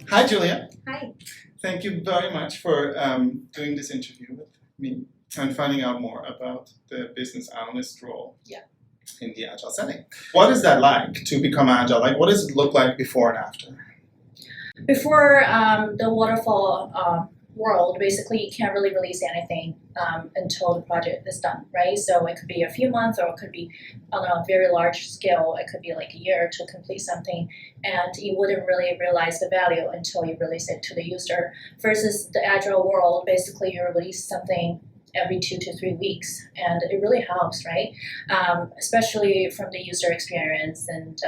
Hi, Julia. Hi. Thank you very much for doing this interview with me and finding out more about the business analyst role in the agile setting. What is that like to become agile? Like, what does it look like before and after? Before the waterfall world, basically you can't really release anything until the project is done, right? So it could be a few months, or it could be on a very large scale. It could be like a year to complete something, and you wouldn't really realize the value until you release it to the user. Versus the agile world, basically you release something every 2 to 3 weeks, and it really helps, right? Especially from the user experience and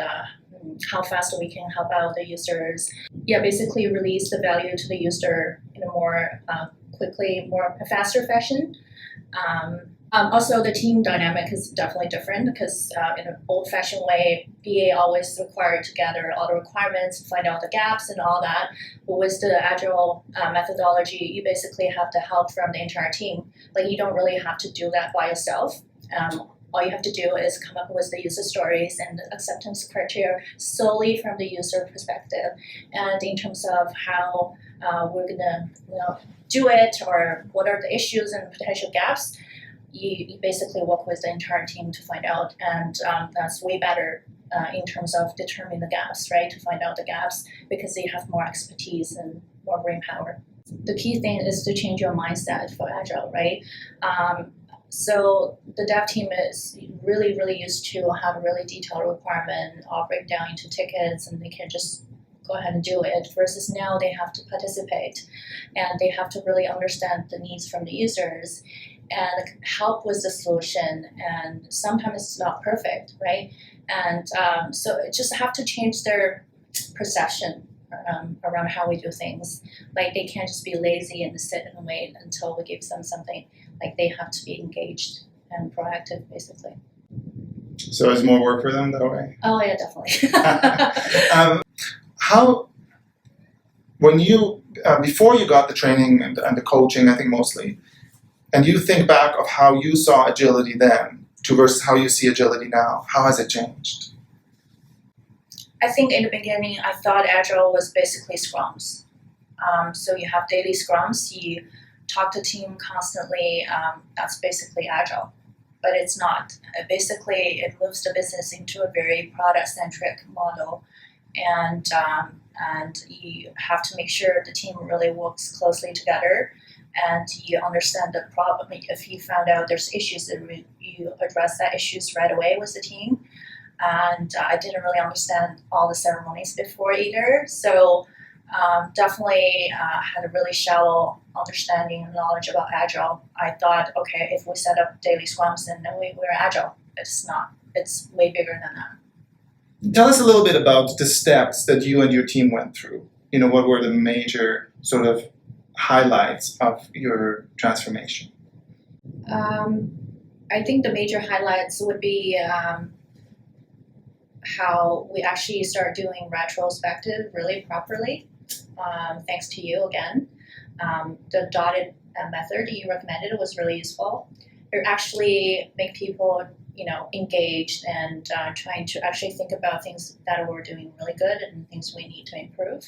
how fast we can help out the users. Yeah, basically release the value to the user in a more quickly, more faster fashion. Also, the team dynamic is definitely different because in an old-fashioned way, BA always required to gather all the requirements, find out the gaps and all that. But with the agile methodology, you basically have the help from the entire team. Like, you don't really have to do that by yourself. All you have to do is come up with the user stories and the acceptance criteria solely from the user perspective, and in terms of how we're gonna do it, or what are the issues and potential gaps. You basically work with the entire team to find out, and that's way better in terms of determining the gaps, right? To find out the gaps, because you have more expertise and more brain power. The key thing is to change your mindset for agile, right? So the dev team is really, really used to have a really detailed requirement, all break down into tickets, and they can just go ahead and do it, versus now they have to participate, and they have to really understand the needs from the users and help with the solution. And sometimes it's not perfect, right? And so it just have to change their perception around how we do things. Like, they can't just be lazy and sit and wait until we give them something. Like, they have to be engaged and proactive, basically. So it's more work for them that way? Oh yeah, definitely. When you, before you got the training and the coaching, I think mostly, and you think back of how you saw agility then to versus how you see agility now, how has it changed? I think in the beginning, I thought agile was basically scrums. So you have daily scrums, you talk to team constantly, that's basically agile. But it's not. Basically, it moves the business into a very product-centric model, and you have to make sure the team really works closely together, and you understand the problem. If you found out there's issues, you address that issues right away with the team. And I didn't really understand all the ceremonies before either, so definitely had a really shallow understanding and knowledge about agile. I thought, okay, if we set up daily scrums, then we're agile. It's not. It's way bigger than that. Tell us a little bit about the steps that you and your team went through. What were the major sort of highlights of your transformation? I think the major highlights would be how we actually start doing retrospective really properly, thanks to you again. The dotted method you recommended was really useful. It actually make people engaged and trying to actually think about things that we're doing really good and things we need to improve.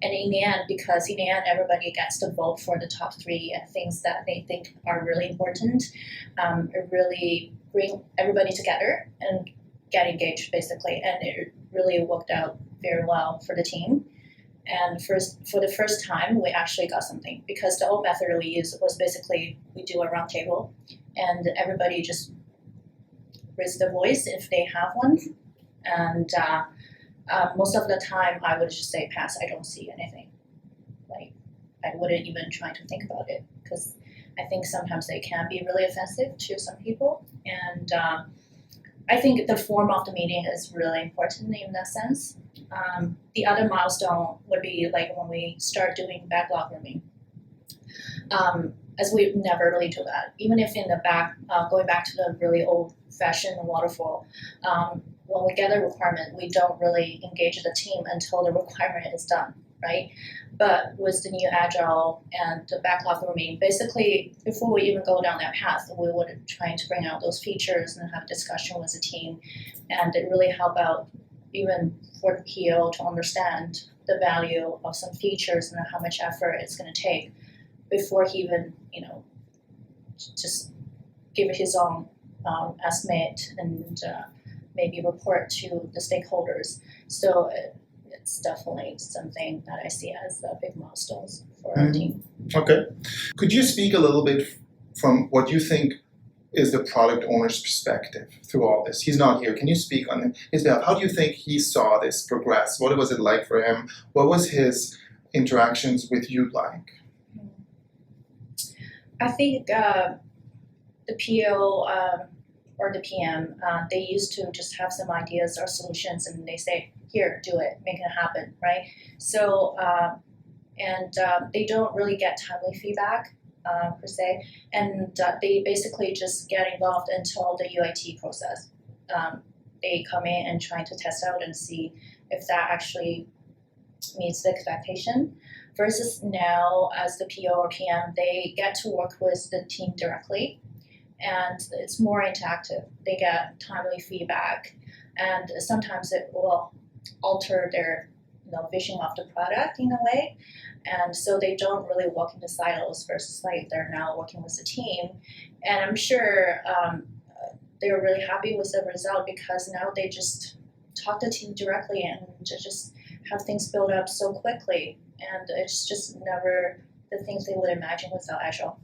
And in the end, because in the end everybody gets to vote for the top 3 things that they think are really important, it really bring everybody together and get engaged, basically. And it really worked out very well for the team. And for the first time, we actually got something, because the old method we used was basically we do a round table and everybody just raise their voice if they have one. And most of the time I would just say pass, I don't see anything. Like, I wouldn't even try to think about it, because I think sometimes they can be really offensive to some people. And I think the form of the meeting is really important in that sense. The other milestone would be like when we start doing backlog grooming. As we never really do that. Even if in the back, going back to the really old-fashioned waterfall, when we get a requirement, we don't really engage the team until the requirement is done, right? But with the new agile and the backlog grooming, basically before we even go down that path, we would try to bring out those features and have a discussion with the team, and it really help out even for the PO to understand the value of some features and how much effort it's going to take before he even, just give his own estimate and maybe report to the stakeholders. So it's definitely something that I see as big milestones for our team. Okay. Could you speak a little bit from what you think is the product owner's perspective through all this? He's not here. Can you speak on his behalf? How do you think he saw this progress? What was it like for him? What was his interactions with you like? I think the PO or the PM, they used to just have some ideas or solutions and they say, here, do it, make it happen, right? So, they don't really get timely feedback per se, and they basically just get involved until the UAT process. They come in and try to test out and see if that actually meets the expectation. Versus now, as the PO or PM, they get to work with the team directly, and it's more interactive. They get timely feedback, and sometimes it will alter their vision of the product in a way, and so they don't really work in the silos versus like they're now working with the team. And I'm sure they're really happy with the result because now they just talk to the team directly and just have things build up so quickly, and it's just never the things they would imagine without Agile.